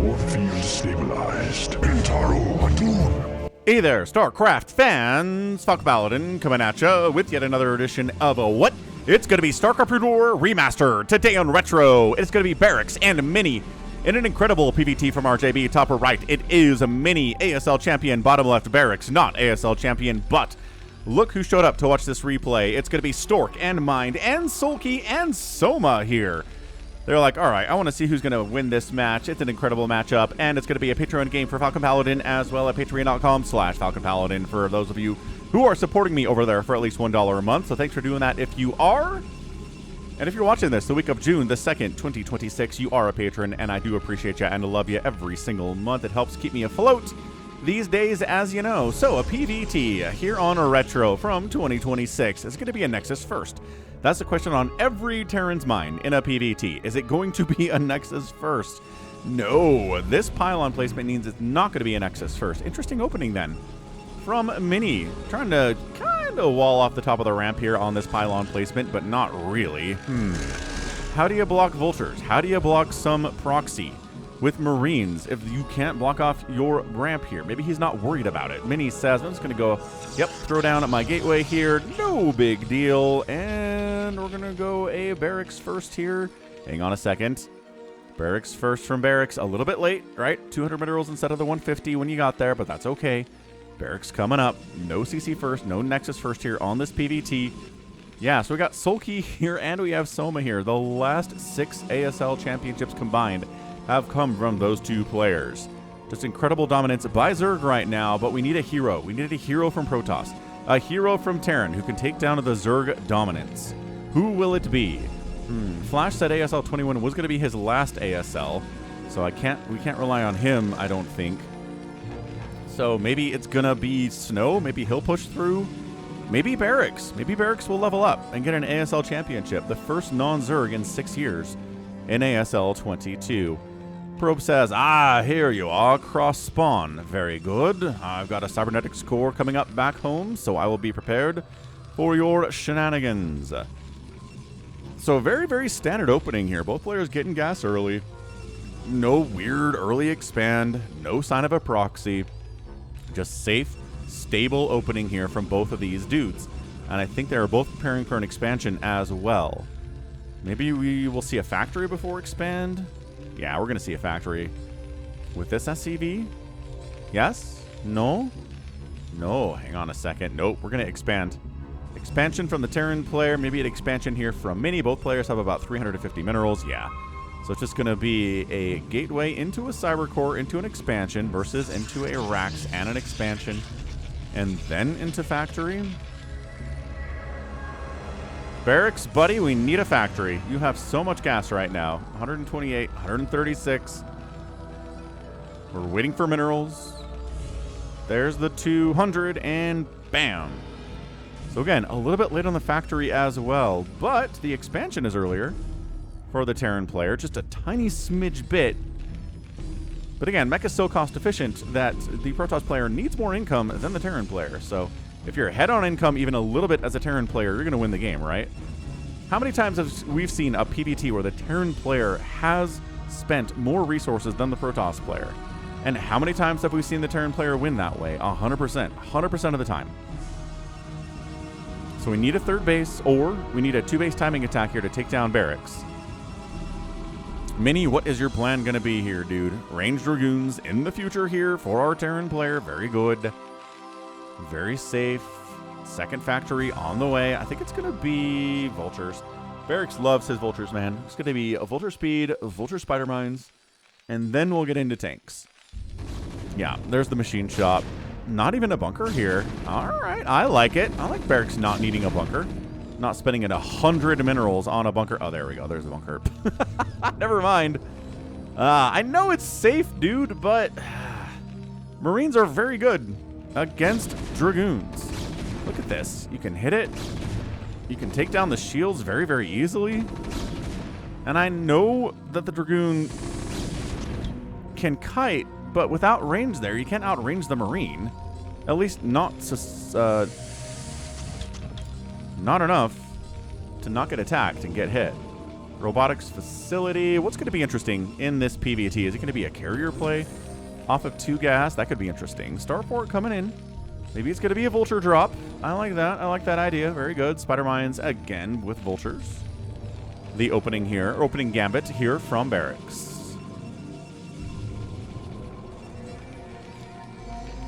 Your field stabilized. Intaro Atun. Hey there, StarCraft fans! Falcon Paladin coming at ya with yet another edition of what? It's going to be StarCraft War Remastered. Today on Retro, it's going to be BarrackS and Mini. In an incredible PvT from RJB, top right, it is a Mini ASL champion, bottom left BarrackS, not ASL champion, but look who showed up to watch this replay. It's going to be Stork and Mind and Sulky and Soma here. They're like, all right, I want to see who's going to win this match. It's an incredible matchup, and it's going to be a Patreon game for Falcon Paladin as well at patreon.com/Falcon Paladin for those of you who are supporting me over there for at least $1 a month. So thanks for doing that if you are. And if you're watching this the week of June the 2nd, 2026, you are a patron, and I do appreciate you and love you every single month. It helps keep me afloat these days, as you know. So a PvT here on a Retro from 2026 is going to be a Nexus first. That's the question on every Terran's mind in a PvT. Is it going to be a Nexus first? No, this pylon placement means it's not going to be a Nexus first. Interesting opening then from Mini. Trying to kind of wall off the top of the ramp here on this pylon placement, but not really. How do you block vultures? How do you block some proxy with Marines if you can't block off your ramp here? Maybe he's not worried about it. Mini says, I'm just going to go, yep, throw down at my gateway here. No big deal. And we're going to go a BarrackS first here. Hang on a second. BarrackS first from BarrackS. A little bit late, right? 200 minerals instead of the 150 when you got there, but that's okay. BarrackS coming up. No CC first, no Nexus first here on this PvT. Yeah, so we got Sulky here and we have Soma here. The last 6 ASL championships combined have come from those two players. Just incredible dominance by Zerg right now, but we need a hero. We need a hero from Protoss. A hero from Terran who can take down the Zerg dominance. Who will it be? Flash said ASL 21 was going to be his last ASL, so we can't rely on him, I don't think. So maybe it's going to be Snow. Maybe he'll push through. Maybe BarrackS. Maybe BarrackS will level up and get an ASL championship. The first non-Zerg in 6 years in ASL 22. Probe says, here you are, cross spawn. Very good. I've got a cybernetics core coming up back home, so I will be prepared for your shenanigans. So very, very standard opening here. Both players getting gas early. No weird early expand. No sign of a proxy. Just safe, stable opening here from both of these dudes. And I think they are both preparing for an expansion as well. Maybe we will see a factory before expand. Yeah, we're going to see a factory. With this SCV? Yes? No? No, hang on a second. Nope, we're going to expand. Expansion from the Terran player. Maybe an expansion here from Mini. Both players have about 350 minerals. Yeah. So it's just going to be a gateway into a cyber core, into an expansion, versus into a BarrackS and an expansion. And then into factory. BarrackS, buddy, we need a factory. You have so much gas right now. 128, 136. We're waiting for minerals. There's the 200, and bam. So again, a little bit late on the factory as well, but the expansion is earlier for the Terran player. Just a tiny smidge bit. But again, mech is so cost efficient that the Protoss player needs more income than the Terran player. So if you're ahead on income even a little bit as a Terran player, you're going to win the game, right? How many times have we seen a PvT where the Terran player has spent more resources than the Protoss player? And how many times have we seen the Terran player win that way? 100%. 100% of the time. So we need a third base, or we need a 2-base timing attack here to take down BarrackS. Mini, what is your plan going to be here, dude? Ranged Dragoons in the future here for our Terran player. Very good. Very safe. Second factory on the way. I think it's going to be vultures. BarrackS loves his vultures, man. It's going to be a vulture speed, vulture spider mines, and then we'll get into tanks. Yeah, there's the machine shop. Not even a bunker here. All right, I like it. I like BarrackS not needing a bunker. Not spending 100 minerals on a bunker. Oh, there we go. There's a bunker. Never mind. I know it's safe, dude, but Marines are very good against Dragoons. Look at this. You can hit it. You can take down the shields very, very easily. And I know that the Dragoon can kite, but without range there, you can't outrange the Marine. At least not enough to not get attacked and get hit. Robotics facility. What's going to be interesting in this PvT? Is it going to be a carrier play off of 2 gas? That could be interesting. Starport coming in. Maybe it's going to be a vulture drop. I like that. I like that idea. Very good. Spider Mines again with vultures. The opening here, opening gambit here from BarrackS.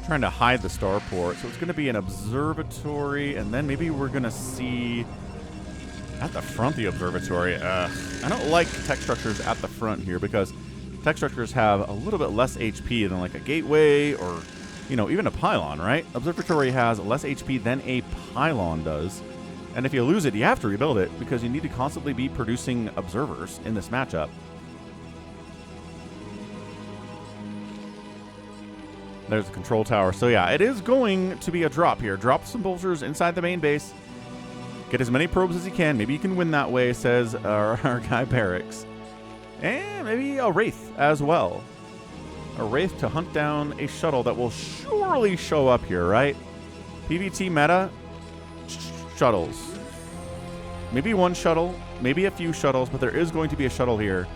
Trying to hide the starport. So it's going to be an observatory, and then maybe we're going to see at the front the observatory. I don't like tech structures at the front here because tech structures have a little bit less HP than like a gateway or, you know, even a pylon, right? Observatory has less HP than a pylon does. And if you lose it, you have to rebuild it because you need to constantly be producing observers in this matchup. There's the control tower. So yeah, it is going to be a drop here. Drop some vultures inside the main base. Get as many probes as you can. Maybe you can win that way, says our guy BarrackS. And maybe a Wraith as well. A Wraith to hunt down a shuttle that will surely show up here, right? PvT meta, shuttles. Maybe one shuttle, maybe a few shuttles, but there is going to be a shuttle here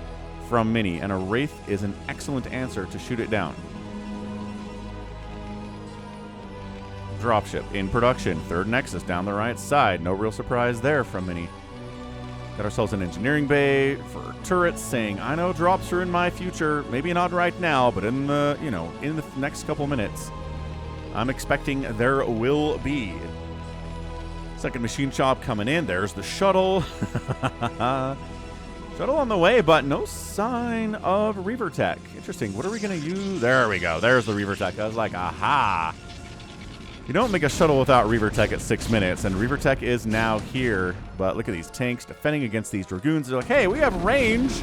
from Mini, and a Wraith is an excellent answer to shoot it down. Dropship in production. 3rd Nexus down the right side. No real surprise there from Mini. Got ourselves an engineering bay for turrets saying, I know drops are in my future. Maybe not right now, but in the, you know, in the next couple minutes, I'm expecting there will be. 2nd machine shop coming in. There's the shuttle. Shuttle on the way, but no sign of Reaver Tech. Interesting. What are we going to use? There we go. There's the Reaver Tech. I was like, aha. You don't make a shuttle without Reaver Tech at 6 minutes, and Reaver Tech is now here. But look at these tanks defending against these Dragoons. They're like, hey, we have range.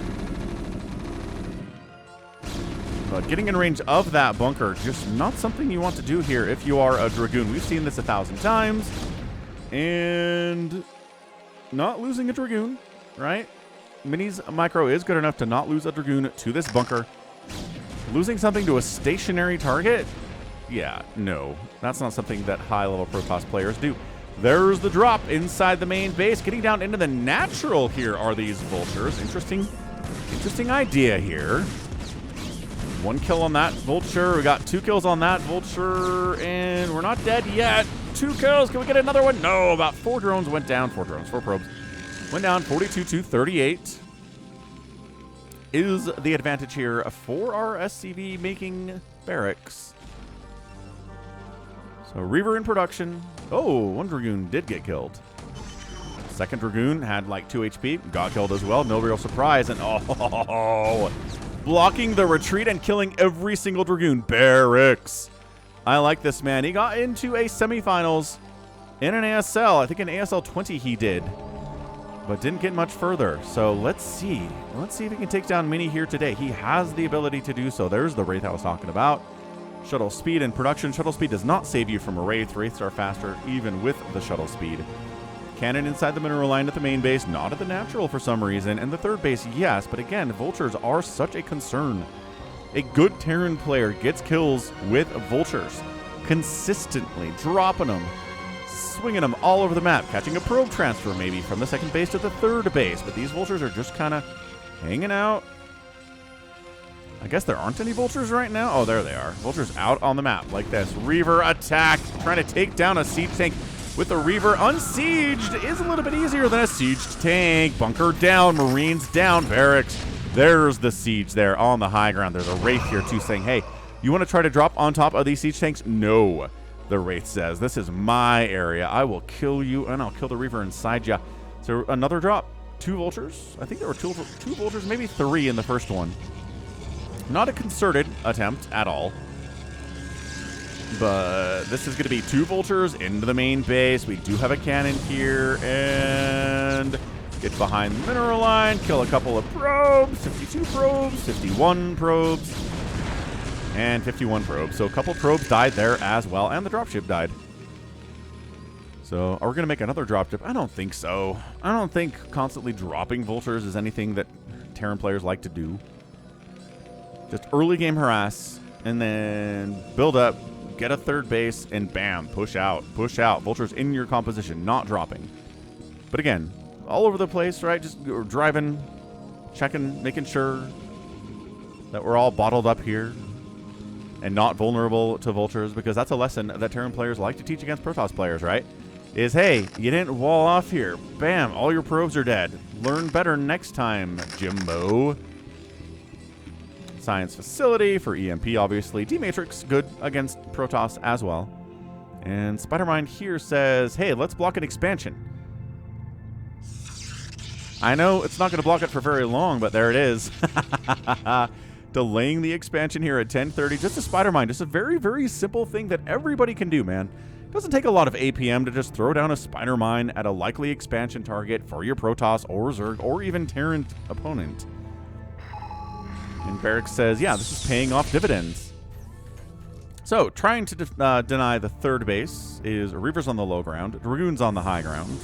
But getting in range of that bunker, just not something you want to do here if you are a Dragoon. We've seen this 1,000 times. And not losing a Dragoon, right? Mini's micro is good enough to not lose a Dragoon to this bunker. Losing something to a stationary target? Yeah, no. That's not something that high-level Protoss players do. There's the drop inside the main base. Getting down into the natural here are these vultures. Interesting idea here. 1 kill on that vulture. We got 2 kills on that vulture, and we're not dead yet. 2 kills. Can we get another one? No, about 4 drones went down. 4 drones, 4 probes. Went down 42 to 38. Is the advantage here for our SCV making BarrackS. So Reaver in production. Oh, 1 Dragoon did get killed. 2nd Dragoon had like 2 HP. Got killed as well. No real surprise. And oh, blocking the retreat and killing every single Dragoon. BarrackS. I like this, man. He got into a semifinals in an ASL. I think an ASL 20 he did. But didn't get much further. So let's see. Let's see if he can take down Mini here today. He has the ability to do so. There's the Wraith I was talking about. Shuttle speed and production. Shuttle speed does not save you from a Wraith. Wraiths are faster even with the shuttle speed. Cannon inside the mineral line at the main base, not at the natural for some reason. And the 3rd base, yes. But again, vultures are such a concern. A good Terran player gets kills with vultures. Consistently dropping them. Swinging them all over the map. Catching a probe transfer maybe from the 2nd base to the 3rd base. But these vultures are just kind of hanging out. I guess there aren't any vultures right now. Oh, there they are. Vultures out on the map like this. Reaver attack. Trying to take down a siege tank with the Reaver. Unsieged is a little bit easier than a sieged tank. Bunker down. Marines down. BarrackS. There's the siege there on the high ground. There's a Wraith here too saying, hey, you want to try to drop on top of these siege tanks? No. The Wraith says, this is my area. I will kill you and I'll kill the Reaver inside you. So another drop. 2 vultures. I think there were two vultures, maybe 3 in the first one. Not a concerted attempt at all. But this is going to be 2 vultures into the main base. We do have a cannon here. And get behind the mineral line. Kill a couple of probes. 52 probes. 51 probes. And 51 probes. So a couple probes died there as well. And the dropship died. So are we going to make another dropship? I don't think so. I don't think constantly dropping vultures is anything that Terran players like to do. Just early game harass, and then build up, get a 3rd base, and bam, push out. Push out. Vultures in your composition, not dropping. But again, all over the place, right? Just driving checking, making sure that we're all bottled up here and not vulnerable to vultures, because that's a lesson that Terran players like to teach against Protoss players, right? Is, hey, you didn't wall off here. Bam, all your probes are dead. Learn better next time, Jimbo. Science facility for EMP, obviously. D-Matrix, good against Protoss as well. And Spidermind here says, hey, let's block an expansion. I know it's not going to block it for very long, but there it is. Delaying the expansion here at 10:30. Just a Spidermind. Just a very, very simple thing that everybody can do, man. Doesn't take a lot of APM to just throw down a Spidermind at a likely expansion target for your Protoss or Zerg or even Terran opponent. And BarrackS says, yeah, this is paying off dividends. So, trying to deny the third base is Reavers on the low ground, Dragoons on the high ground.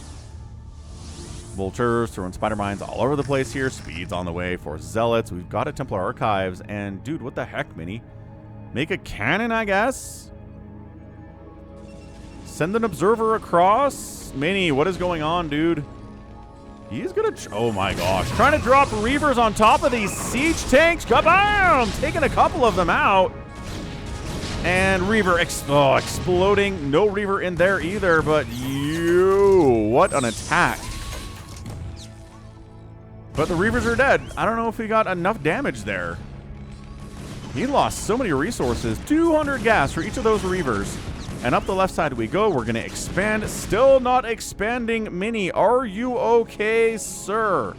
Vultures throwing Spiderminds all over the place here. Speed's on the way for Zealots. We've got a Templar Archives. And, dude, what the heck, Mini? Make a cannon, I guess? Send an observer across? Mini, what is going on, dude? He's gonna... oh, my gosh. Trying to drop Reavers on top of these siege tanks. Kabam! Taking a couple of them out. And Reaver exploding. No Reaver in there either, but what an attack. But the Reavers are dead. I don't know if he got enough damage there. He lost so many resources. 200 gas for each of those Reavers. And up the left side we go. We're going to expand. Still not expanding. Mini, are you okay, sir?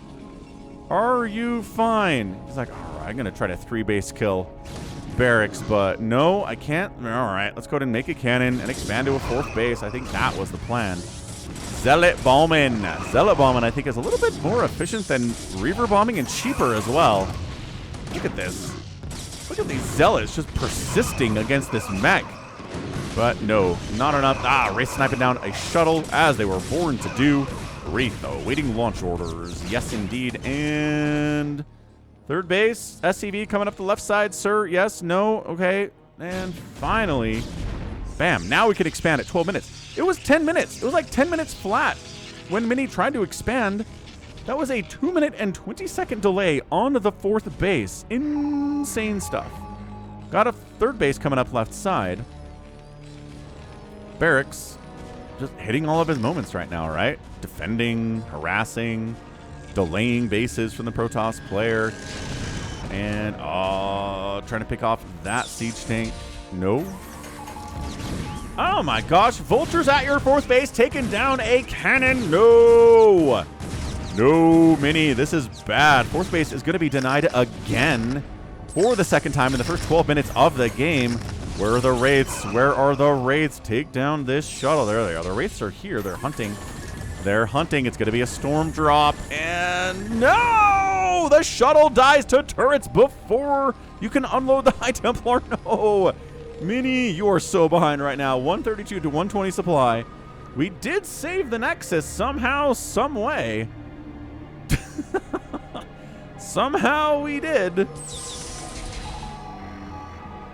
Are you fine? He's like, all right, I'm going to try to 3-base kill BarrackS, but no, I can't. All right, let's go ahead and make a cannon and expand to a 4th base. I think that was the plan. Zealot bombing. Zealot bombing, I think, is a little bit more efficient than Reaver bombing and cheaper as well. Look at this. Look at these Zealots just persisting against this mech. But no, not enough. Wraith sniping down a shuttle as they were born to do. Wraith awaiting launch orders. Yes, indeed. And 3rd base, SCV coming up the left side, sir. Yes, no, okay. And finally, bam. Now we can expand at 12 minutes. It was 10 minutes. It was like 10 minutes flat when Mini tried to expand. That was a 2-minute and 20-second delay on the 4th base. Insane stuff. Got a 3rd base coming up left side. BarrackS just hitting all of his moments right now, right? Defending, harassing, delaying bases from the Protoss player. And trying to pick off that siege tank. No. Oh my gosh, Vultures at your 4th base taking down a cannon. No. No, Mini, this is bad. 4th base is going to be denied again for the 2nd time in the first 12 minutes of the game. Where are the Wraiths? Where are the Wraiths? Take down this shuttle. There they are. The Wraiths are here. They're hunting. They're hunting. It's going to be a storm drop. And no! The shuttle dies to turrets before you can unload the High Templar. No! Mini, you are so behind right now. 132 to 120 supply. We did save the Nexus somehow, some way. Somehow we did.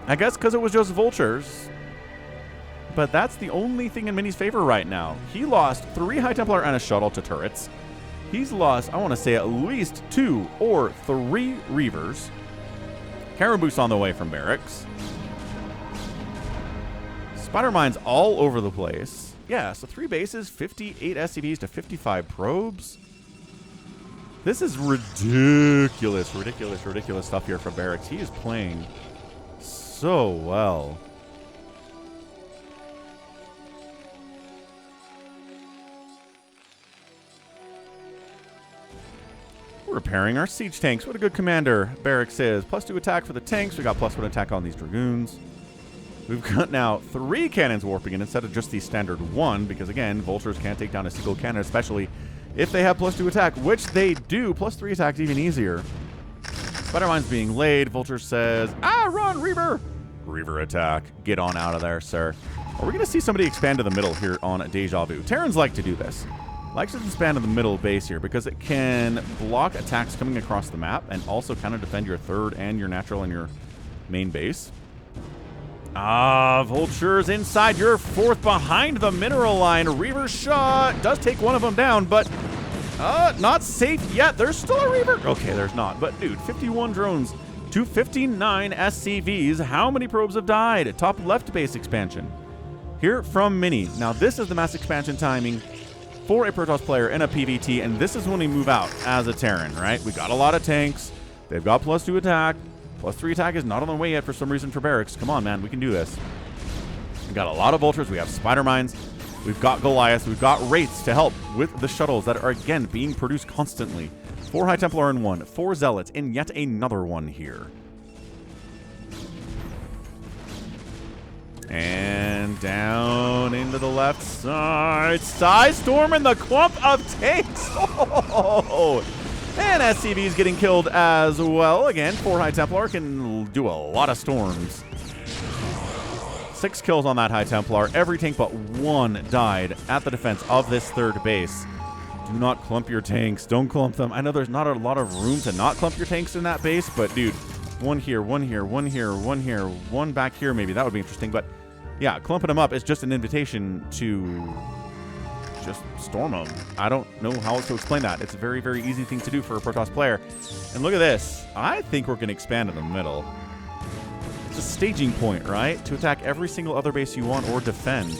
I guess because it was just Vultures. But that's the only thing in Mini's favor right now. He lost 3 High Templar and a shuttle to turrets. He's lost, I want to say, at least 2 or 3 Reavers. Cannon boost on the way from BarrackS. Spiderminds all over the place. Yeah, so 3 bases, 58 SCVs to 55 probes. This is ridiculous, ridiculous, ridiculous stuff here from BarrackS. He is playing so well. We're repairing our siege tanks. What a good commander BarrackS is. +2 attack for the tanks. We got +1 attack on these Dragoons. We've got now 3 cannons warping in instead of just the standard 1, because again, Vultures can't take down a single cannon, especially if they have +2 attack, which they do. +3 attack's even easier. Spidermine's being laid. Vulture says, run, Reaver! Reaver attack. Get on out of there, sir. Are we going to see somebody expand to the middle here on Deja Vu? Terrans like to do this. Likes to expand to the middle base here because it can block attacks coming across the map and also kind of defend your 3rd and your natural and your main base. Vultures inside your 4th behind the mineral line. Reaver shot does take one of them down, but Not safe yet. There's still a Reaver. Okay, there's not. But, dude, 51 drones to 59 SCVs. How many probes have died? Top left base expansion. Here from Mini. Now, this is the mass expansion timing for a Protoss player in a PvT, and this is when we move out as a Terran, right? We got a lot of tanks. They've got +2 attack. +3 attack is not on the way yet for some reason for BarrackS. Come on, man. We can do this. We got a lot of Vultures. We have Spider Mines. We've got Goliaths. We've got Wraiths to help with the shuttles that are, again, being produced constantly. 4 High Templar in one. 4 Zealots in yet another one here. And down into the left side. Storm in the clump of tanks. Oh! And SCV's getting killed as well. Again, 4 High Templar can do a lot of storms. 6 kills on that High Templar. Every tank but 1 died at the defense of this third base. Do not clump your tanks. Don't clump them. I know there's not a lot of room to not clump your tanks in that base, but dude, 1 here, 1 here, 1 here, 1 here, 1 back here maybe. That would be interesting, but yeah, clumping them up is just an invitation to just storm them. I don't know how else to explain that. It's a very, very easy thing to do for a Protoss player. And look at this. I think we're going to expand in the middle. It's a staging point, right? To attack every single other base you want or defend.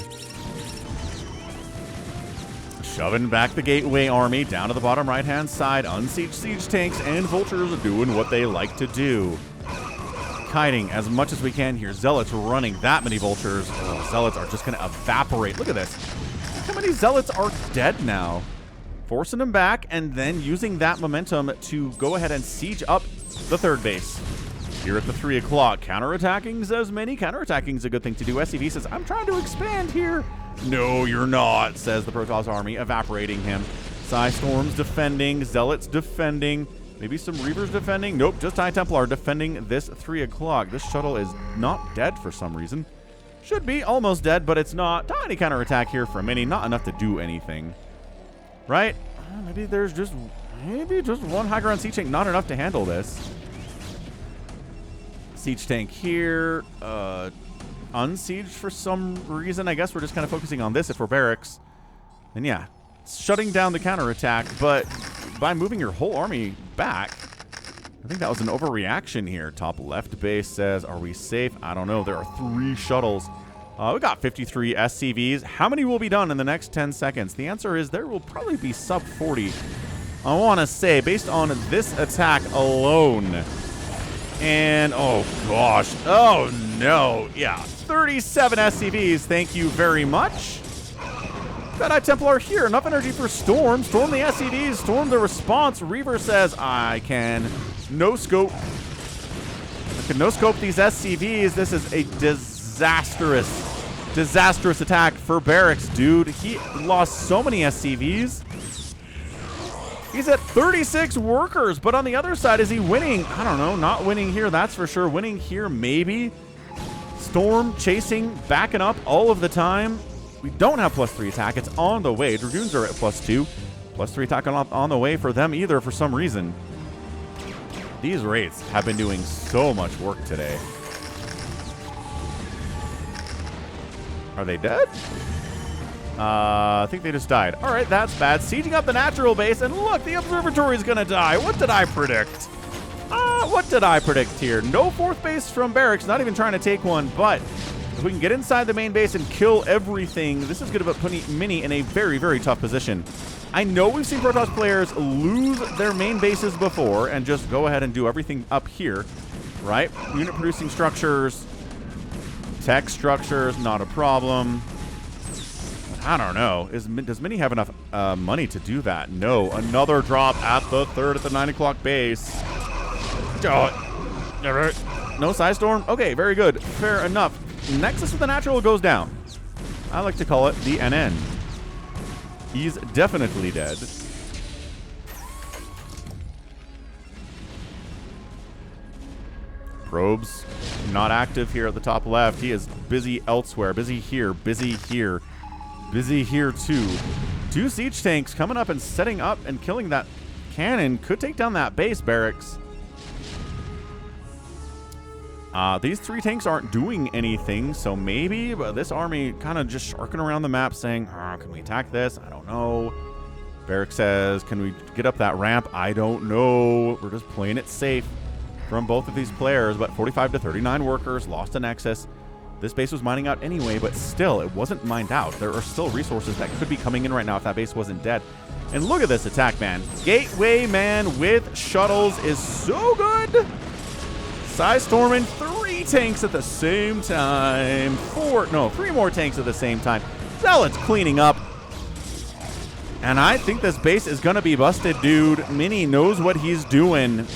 Shoving back the Gateway Army down to the bottom right-hand side. Unsieged siege tanks and Vultures are doing what they like to do. Kiting as much as we can here. Zealots running that many Vultures. Oh, Zealots are just going to evaporate. Look at this. Look how many Zealots are dead now. Forcing them back and then using that momentum to go ahead and siege up the third base. Here at the 3 o'clock, counterattacking says Mini. Counterattacking is a good thing to do. SCV says, I'm trying to expand here. No, you're not, says the Protoss army, evaporating him. Storms defending, Zealots defending, maybe some Reavers defending. Nope, just High Templar defending this 3 o'clock. This shuttle is not dead for some reason. Should be almost dead, but it's not. Tiny counterattack here for Mini, not enough to do anything. Right? Maybe there's just one high ground siege tank, not enough to handle this. Siege tank here, unsieged for some reason. I guess we're just kind of focusing on this if we're BarrackS. And yeah, shutting down the counterattack, but by moving your whole army back, I think that was an overreaction here. Top left base says, are we safe? I don't know. There are 3 shuttles. We got 53 SCVs. How many will be done in the next 10 seconds? The answer is there will probably be sub 40. I want to say, based on this attack alone. And, oh gosh. Oh no. Yeah. 37 SCVs. Thank you very much. Got High Templar here. Enough energy for Storm. Storm the SCVs. Storm the response. Reaver says, I can no-scope. I can no-scope these SCVs. This is a disastrous attack for BarrackS, dude. He lost so many SCVs. He's at 36 workers, but on the other side, is he winning? I don't know. Not winning here, that's for sure. Winning here, maybe. Storm chasing, backing up all of the time. We don't have +3 attack. It's on the way. Dragoons are at +2. +3 attack on the way for them either for some reason. These Wraiths have been doing so much work today. Are they dead? I think they just died. All right, that's bad. Sieging up the natural base, and look, the observatory is going to die. What did I predict? What did I predict here? No 4th base from BarrackS, not even trying to take one, but if we can get inside the main base and kill everything, this is going to put Mini in a very, very tough position. I know we've seen Protoss players lose their main bases before and just go ahead and do everything up here, right? Unit producing structures, tech structures, not a problem. I don't know. Does Mini have enough money to do that? No. Another drop at the 3rd at the 9 o'clock base. No Side Storm? Okay, very good. Fair enough. Nexus of the Natural goes down. I like to call it the NN. He's definitely dead. Probes not active here at the top left. He is busy elsewhere. Busy here. Busy here. Busy here too. 2 siege tanks coming up and setting up and killing that cannon. Could take down that base, BarrackS. These 3 tanks aren't doing anything, so maybe, but this army kind of just sharking around the map saying, can we attack this? I don't know. BarrackS says, can we get up that ramp? I don't know. We're just playing it safe from both of these players, but 45 to 39 workers, lost a Nexus. This base was mining out anyway, but still, it wasn't mined out. There are still resources that could be coming in right now if that base wasn't dead. And look at this attack, man. Gateway Man with shuttles is so good. Storming 3 tanks at the same time. 3 more tanks at the same time. Zealot's cleaning up. And I think this base is going to be busted, dude. Mini knows what he's doing.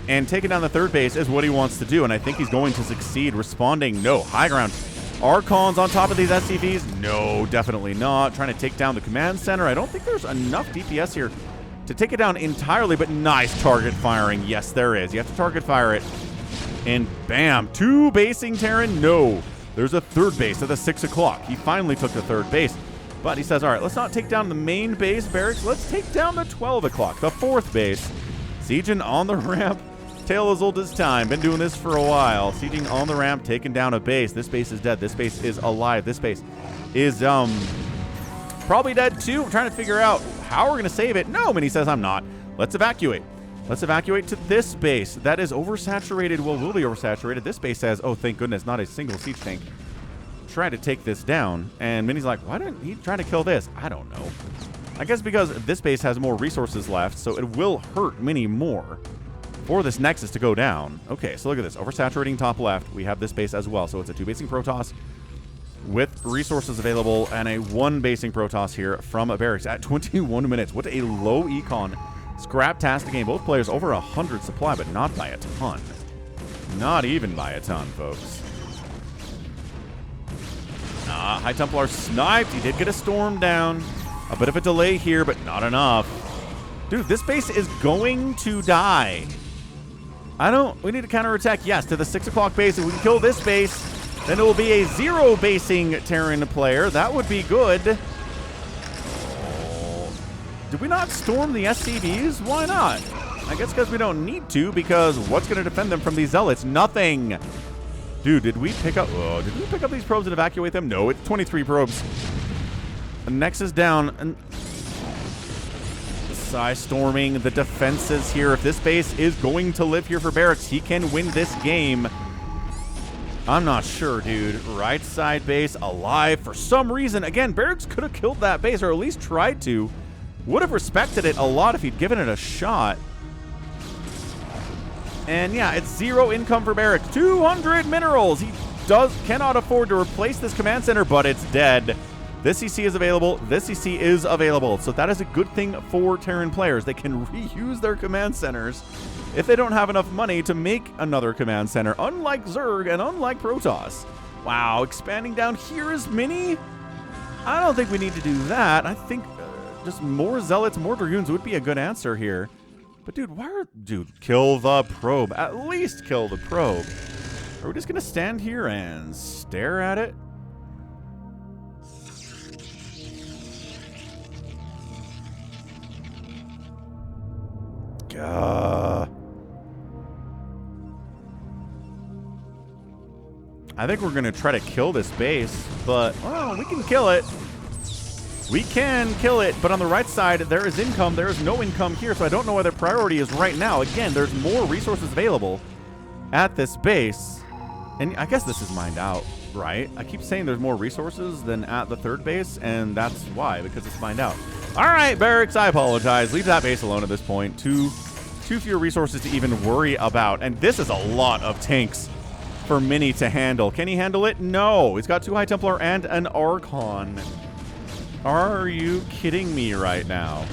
And taking down the third base is what he wants to do. And I think he's going to succeed. Responding, no. High ground. Archons on top of these SCVs? No, definitely not. Trying to take down the command center. I don't think there's enough DPS here to take it down entirely, but nice target firing. Yes, there is. You have to target fire it. And bam, 2 basing Terran. No, there's a third base at the 6 o'clock. He finally took the third base. But he says, all right, let's not take down the main base, BarrackS. Let's take down the 12 o'clock, the 4th base. Sieging on the ramp. Tale as old as time. Been doing this for a while. Sieging on the ramp, taking down a base. This base is dead. This base is alive. This base is probably dead too. I'm trying to figure out how we're going to save it. No, Mini says I'm not. Let's evacuate. Let's evacuate to this base. That is oversaturated. Well, will be oversaturated. This base says, oh, thank goodness, not a single siege tank. Try to take this down. And Mini's like, why didn't he try to kill this? I don't know. I guess because this base has more resources left, so it will hurt Mini more for this Nexus to go down. Okay, so look at this. Oversaturating top left. We have this base as well. So it's a 2 basing Protoss with resources available and a 1 basing Protoss here from BarrackS at 21 minutes. What a low econ. Scrap-tastic game. Both players over 100 supply, but not by a ton. Not even by a ton, folks. High Templar sniped. He did get a storm down. A bit of a delay here, but not enough. Dude, this base is going to die. We need to counterattack, yes, to the 6 o'clock base. If we can kill this base, then it will be a 0 basing Terran player. That would be good. Did we not storm the SCVs? Why not? I guess because we don't need to, because what's going to defend them from these zealots? Nothing. Dude, did we pick up these probes and evacuate them? No, it's 23 probes. The Nexus down. And storming the defenses here. If this base is going to live here for BarrackS, he can win this game. I'm not sure, dude. Right side base alive for some reason. Again, BarrackS could have killed that base, or at least tried to. Would have respected it a lot if he'd given it a shot. And yeah, it's 0 income for BarrackS. 200 minerals. He cannot afford to replace this command center, but it's dead. This CC is available. This CC is available. So that is a good thing for Terran players. They can reuse their command centers if they don't have enough money to make another command center, unlike Zerg and unlike Protoss. Wow, expanding down here is Mini. I don't think we need to do that. I think just more Zealots, more Dragoons would be a good answer here. But dude, kill the probe. At least kill the probe. Are we just going to stand here and stare at it? I think we're going to try to kill this base, but we can kill it. We can kill it, but on the right side, there is income. There is no income here, so I don't know where their priority is right now. Again, there's more resources available at this base, and I guess this is mined out, right? I keep saying there's more resources than at the third base, and that's why, because it's mined out. All right, BarrackS, I apologize. Leave that base alone at this point. Too few resources to even worry about, and this is a lot of tanks for Mini to handle. Can he handle it? No. He's got 2 High Templar and an Archon. Are you kidding me right now?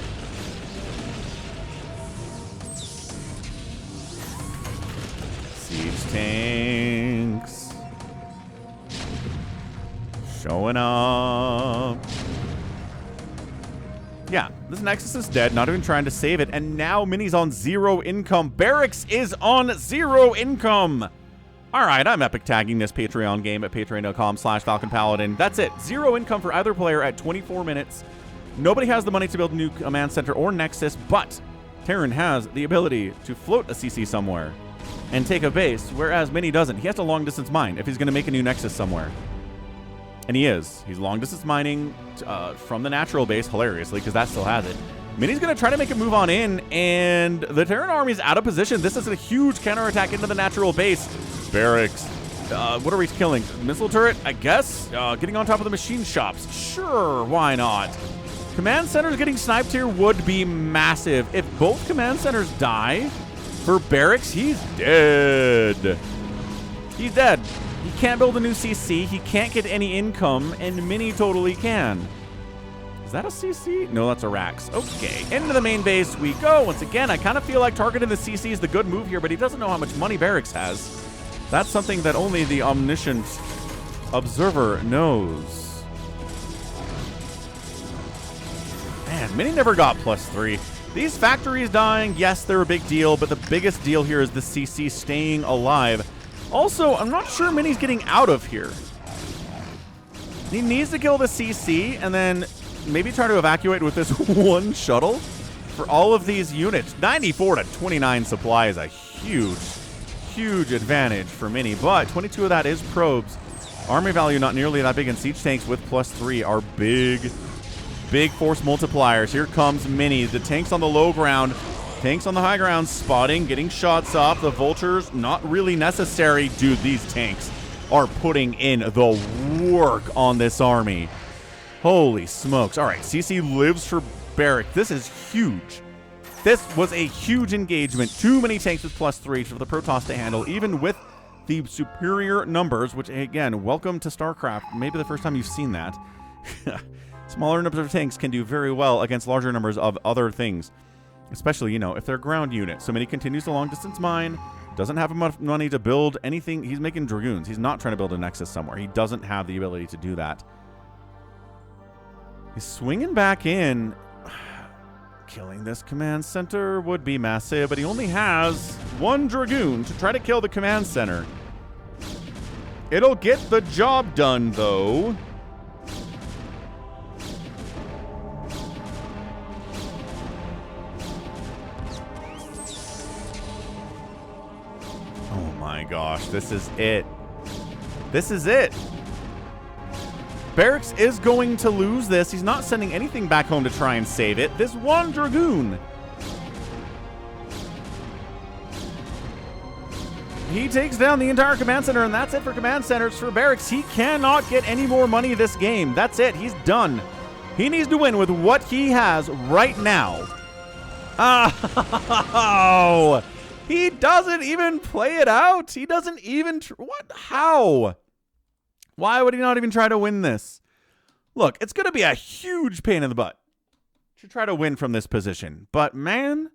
Siege tanks. Showing up. Yeah, this Nexus is dead, not even trying to save it, and now Mini's on 0 income. BarrackS is on 0 income. All right, I'm epic tagging this Patreon game at patreon.com/Falcon Paladin. That's it. 0 income for either player at 24 minutes. Nobody has the money to build a new command center or Nexus, but Terran has the ability to float a CC somewhere and take a base, whereas Mini doesn't. He has to long distance mine if he's going to make a new Nexus somewhere. And he is. He's long distance mining from the natural base, hilariously, because that still has it. Mini's going to try to make a move on in, and the Terran army's out of position. This is a huge counterattack into the natural base. BarrackS. What are we killing? Missile turret, I guess? Getting on top of the machine shops. Sure, why not? Command centers getting sniped here would be massive. If both command centers die for BarrackS, he's dead. He's dead. He can't build a new CC. He can't get any income, and Mini totally can. Is that a CC? No, that's a BarrackS. Okay, into the main base we go. Once again, I kind of feel like targeting the CC is the good move here, but he doesn't know how much money BarrackS has. That's something that only the omniscient observer knows. Man, Mini never got +3. These factories dying, yes, they're a big deal, but the biggest deal here is the CC staying alive. Also, I'm not sure Mini's getting out of here. He needs to kill the CC and then maybe try to evacuate with this one shuttle for all of these units. 94 to 29 supply is a huge advantage for Mini, but 22 of that is probes. Army value not nearly that big, and siege tanks with +3 are big force multipliers. Here comes Mini. The tanks on the low ground, tanks on the high ground, spotting, getting shots off. The vultures, not really necessary. Dude, these tanks are putting in the work on this army. Holy smokes. All right, CC lives for BarrackS. This is huge. This was a huge engagement. Too many tanks with +3 for the Protoss to handle, even with the superior numbers, which, again, welcome to StarCraft. Maybe the first time you've seen that. Smaller numbers of tanks can do very well against larger numbers of other things, especially, you know, if they're ground units. So Mini continues the long-distance mine, doesn't have enough money to build anything. He's making Dragoons. He's not trying to build a Nexus somewhere. He doesn't have the ability to do that. He's swinging back in. Killing this command center would be massive, but he only has one Dragoon to try to kill the command center. It'll get the job done, though. Oh my gosh, this is it. This is it. BarrackS is going to lose this. He's not sending anything back home to try and save it. This one Dragoon. He takes down the entire command center, and that's it for command centers for BarrackS. He cannot get any more money this game. That's it. He's done. He needs to win with what he has right now. Oh, he doesn't even play it out. He doesn't even... What? How? Why would he not even try to win this? Look, it's going to be a huge pain in the butt to try to win from this position. But, man,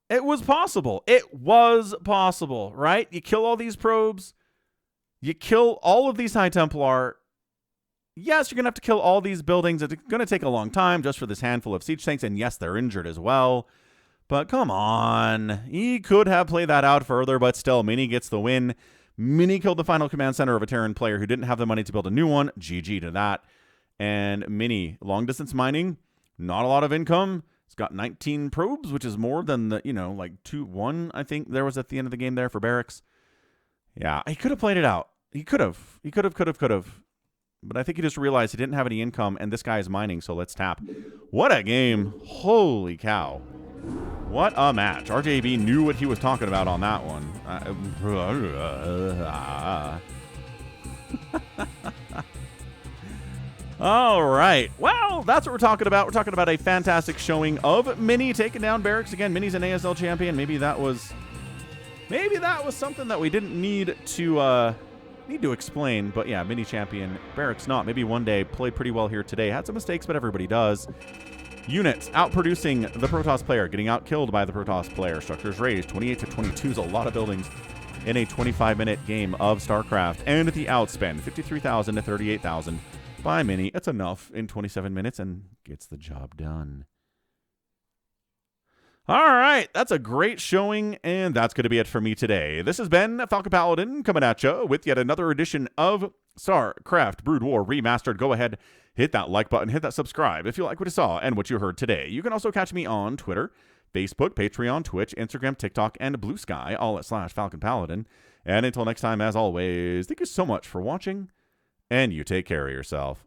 it was possible. It was possible, right? You kill all these probes. You kill all of these High Templar. Yes, you're going to have to kill all these buildings. It's going to take a long time just for this handful of siege tanks. And, yes, they're injured as well. But, come on. He could have played that out further, but still, Mini gets the win. Mini killed the final command center of a Terran player who didn't have the money to build a new one. GG to that. And Mini, long-distance mining, not a lot of income. It's got 19 probes, which is more than the, you know, like 1, I think there was at the end of the game there for BarrackS. Yeah, he could have played it out. He could have. He could have. But I think he just realized he didn't have any income, and this guy is mining, so let's tap. What a game. Holy cow. What a match. RJB knew what he was talking about on that one. All right. Well, that's what we're talking about. We're talking about a fantastic showing of Mini taking down BarrackS. Again, Mini's an ASL champion. Maybe that was something that we didn't need to explain. But yeah, Mini champion. BarrackS not. Maybe one day. Played pretty well here today. Had some mistakes, but everybody does. Units outproducing the Protoss player, getting outkilled by the Protoss player. Structures raised 28 to 22 is a lot of buildings in a 25-minute game of StarCraft. And the outspend 53,000 to 38,000 by Mini. It's enough in 27 minutes and gets the job done. All right, that's a great showing, and that's going to be it for me today. This has been Falcon Paladin coming at you with yet another edition of StarCraft Brood War Remastered. Go ahead, hit that like button, hit that subscribe if you like what you saw and what you heard today. You can also catch me on Twitter, Facebook, Patreon, Twitch, Instagram, TikTok, and Blue Sky, all at /Falcon Paladin. And until next time, as always, thank you so much for watching, and you take care of yourself.